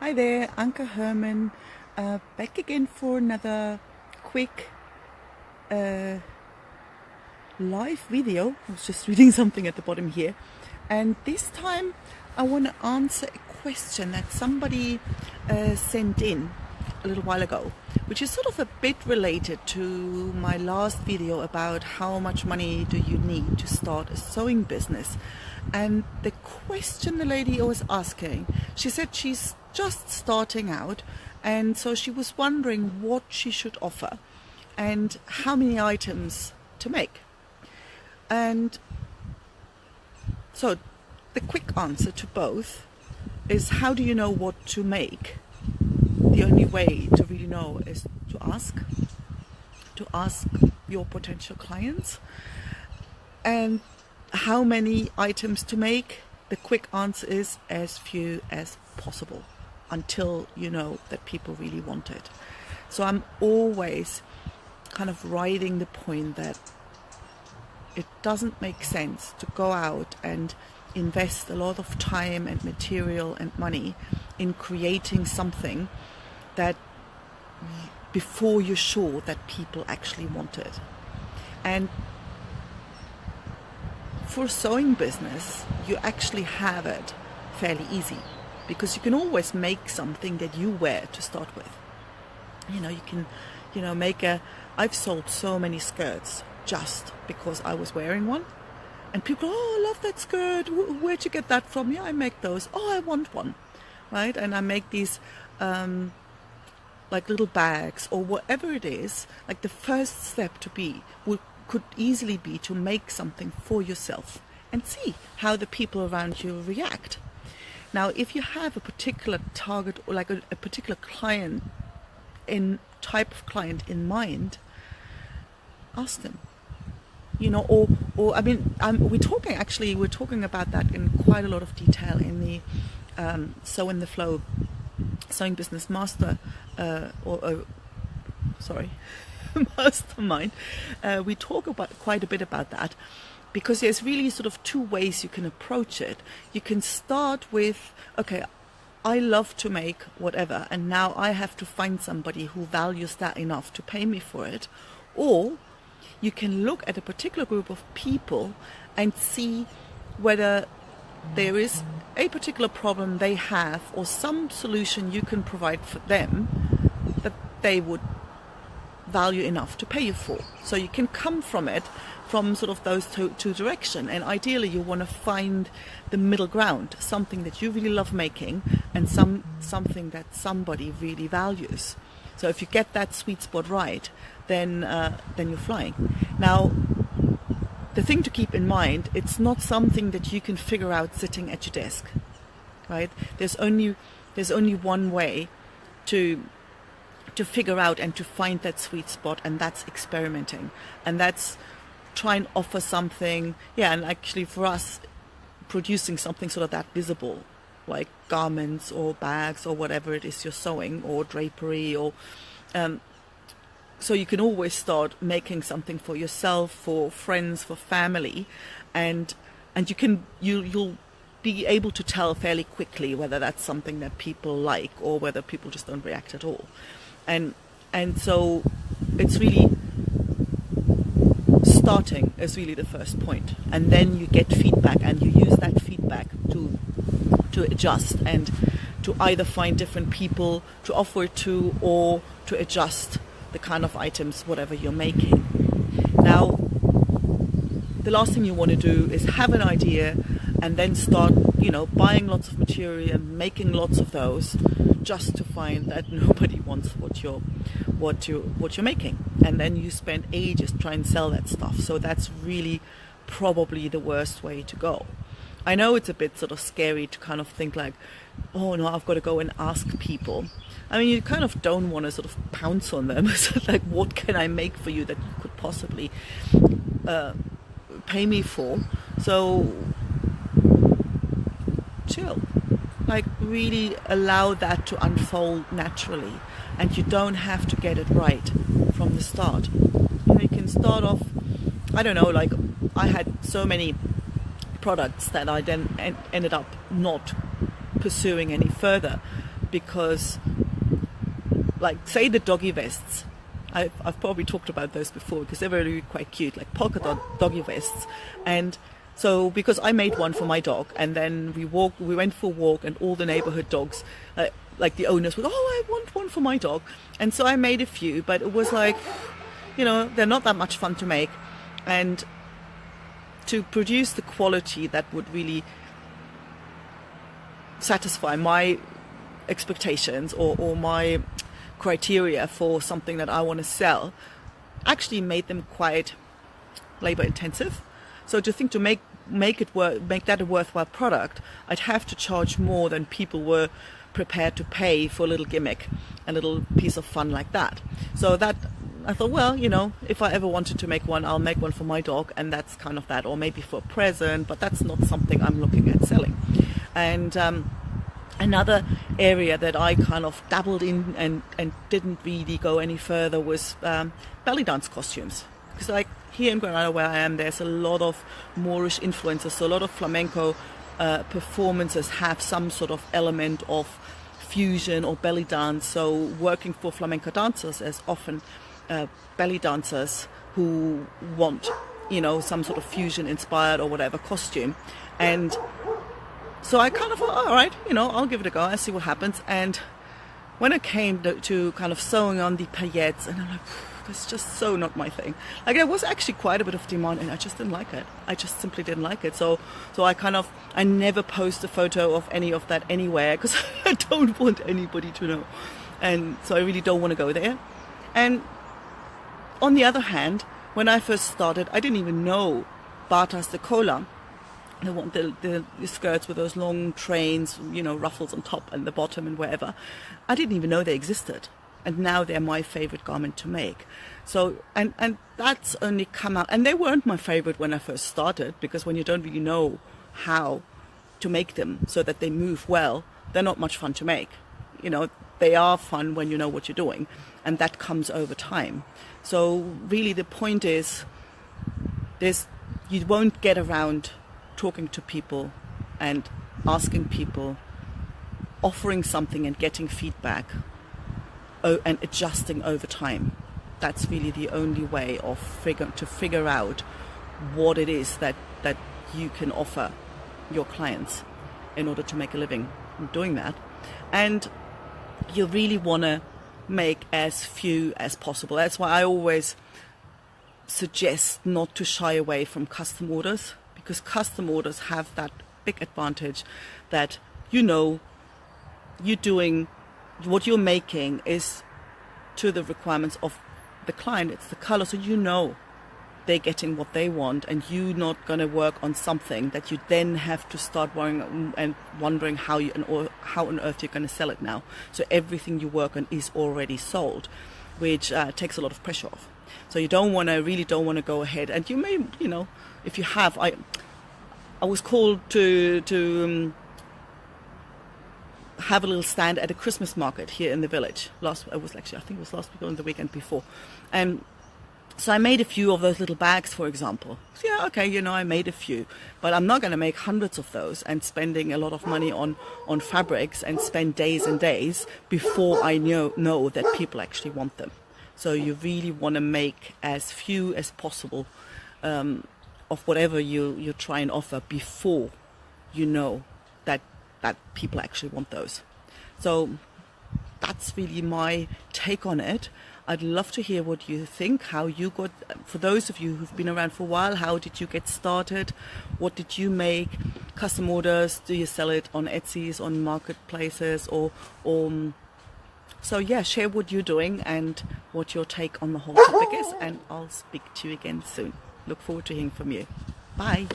Hi there, Anke Herman, back again for another quick live video. I was just reading something at the bottom here, and this time I want to answer a question that somebody sent in a little while ago, which is sort of a bit related to my last video about how much money do you need to start a sewing business. And the question the lady was asking, she said she's just starting out, and so she was wondering what she should offer and how many items to make. And so the quick answer to both is, how do you know what to make? The only way to really know is to ask your potential clients. And how many items to make? The quick answer is as few as possible, until you know that people really want it. So I'm always kind of riding the point that it doesn't make sense to go out and invest a lot of time and material and money in creating something that before you're sure that people actually want it. And for a sewing business, you actually have it fairly easy, because you can always make something that you wear to start with. You can, make I've sold so many skirts just because I was wearing one. And people, oh, I love that skirt. Where'd you get that from? Yeah, I make those. Oh, I want one, right? And I make these like little bags or whatever it is. Like the first step could easily be to make something for yourself and see how the people around you react. Now, if you have a particular target or like a particular type of client in mind, ask them. We're talking about that in quite a lot of detail in the Sew in the Flow Sewing Business Mastermind. We talk about quite a bit about that, because there's really sort of two ways you can approach it. You can start with, okay, I love to make whatever, and now I have to find somebody who values that enough to pay me for it. Or you can look at a particular group of people and see whether there is a particular problem they have or some solution you can provide for them that they would value enough to pay you for. So you can come from it from sort of those two directions, and ideally you want to find the middle ground, something that you really love making and something that somebody really values. So if you get that sweet spot right, then you're flying. Now, the thing to keep in mind, it's not something that you can figure out sitting at your desk, right? There's only one way to figure out and to find that sweet spot, and that's experimenting, and that's try and offer something, and actually for us, producing something sort of that visible, like garments or bags or whatever it is you're sewing, or drapery, or so you can always start making something for yourself, for friends, for family, and you'll be able to tell fairly quickly whether that's something that people like or whether people just don't react at all. And so it's really starting is really the first point, and then you get feedback and you use that feedback to adjust and to either find different people to offer it to, or to adjust the kind of items, whatever you're making. Now, the last thing you want to do is have an idea and then start, buying lots of material and making lots of those, just to find that nobody wants what you're making, and then you spend ages trying to sell that stuff. So that's really probably the worst way to go. I know it's a bit sort of scary to kind of think like, oh no, I've got to go and ask people. I mean, you kind of don't want to sort of pounce on them. So like, what can I make for you that you could possibly pay me for? So chill. Like, really allow that to unfold naturally, and you don't have to get it right from the start. You can start off, I don't know, like I had so many products that I then ended up not pursuing any further, because, like, say the doggy vests. I've probably talked about those before because they're really quite cute, like polka dot doggy vests. And so because I made one for my dog, and then we went for a walk, and all the neighborhood dogs, like the owners would, oh, I want one for my dog. And so I made a few, but it was like, you know, they're not that much fun to make. And to produce the quality that would really satisfy my expectations or my criteria for something that I want to sell, actually made them quite labor intensive. So to make that a worthwhile product, I'd have to charge more than people were prepared to pay for a little gimmick, a little piece of fun like that. So that I thought, well, you know, if I ever wanted to make one, I'll make one for my dog, and that's kind of that, or maybe for a present, but that's not something I'm looking at selling. And another area that I kind of dabbled in and didn't really go any further was belly dance costumes. Because like here in Granada where I am, there's a lot of Moorish influences, so a lot of flamenco performances have some sort of element of fusion or belly dance. So working for flamenco dancers is often belly dancers who want, you know, some sort of fusion inspired or whatever costume. And so I kind of thought, all right, you know, I'll give it a go and see what happens. And when it came to kind of sewing on the paillettes, and I'm like, that's just so not my thing. Like, there was actually quite a bit of demand, and I just didn't like it. I just simply didn't like it. So I never post a photo of any of that anywhere because I don't want anybody to know. And so I really don't want to go there. And on the other hand, when I first started, I didn't even know batas de cola. The skirts with those long trains, you know, ruffles on top and the bottom and wherever. I didn't even know they existed. And now they're my favorite garment to make. So, and that's only come out. And they weren't my favorite when I first started, because when you don't really know how to make them so that they move well, they're not much fun to make. You know, they are fun when you know what you're doing. And that comes over time. So really the point is, you won't get around talking to people and asking people, offering something and getting feedback, and adjusting over time. That's really the only way of figure out what it is that you can offer your clients in order to make a living doing that. And you really want to make as few as possible. That's why I always suggest not to shy away from custom orders, because custom orders have that big advantage that, you know, you're doing what you're making is to the requirements of the client. It's the color, so you know they're getting what they want, and you're not going to work on something that you then have to start worrying and wondering how on earth you're going to sell it now. So everything you work on is already sold, which takes a lot of pressure off. So you really don't want to go ahead, and you may, you know, if you have, I was called to have a little stand at a Christmas market here in the village. I think it was last week or the weekend before. And so I made a few of those little bags, for example. So yeah, okay, you know, I made a few, but I'm not going to make hundreds of those and spending a lot of money on fabrics and spend days and days before I know that people actually want them. So you really want to make as few as possible of whatever you try and offer before you know that people actually want those. So that's really my take on it. I'd love to hear what you think, how you got, for those of you who've been around for a while, how did you get started? What did you make? Custom orders, do you sell it on Etsy's, on marketplaces, or so yeah, share what you're doing and what your take on the whole topic is, and I'll speak to you again soon. Look forward to hearing from you. Bye.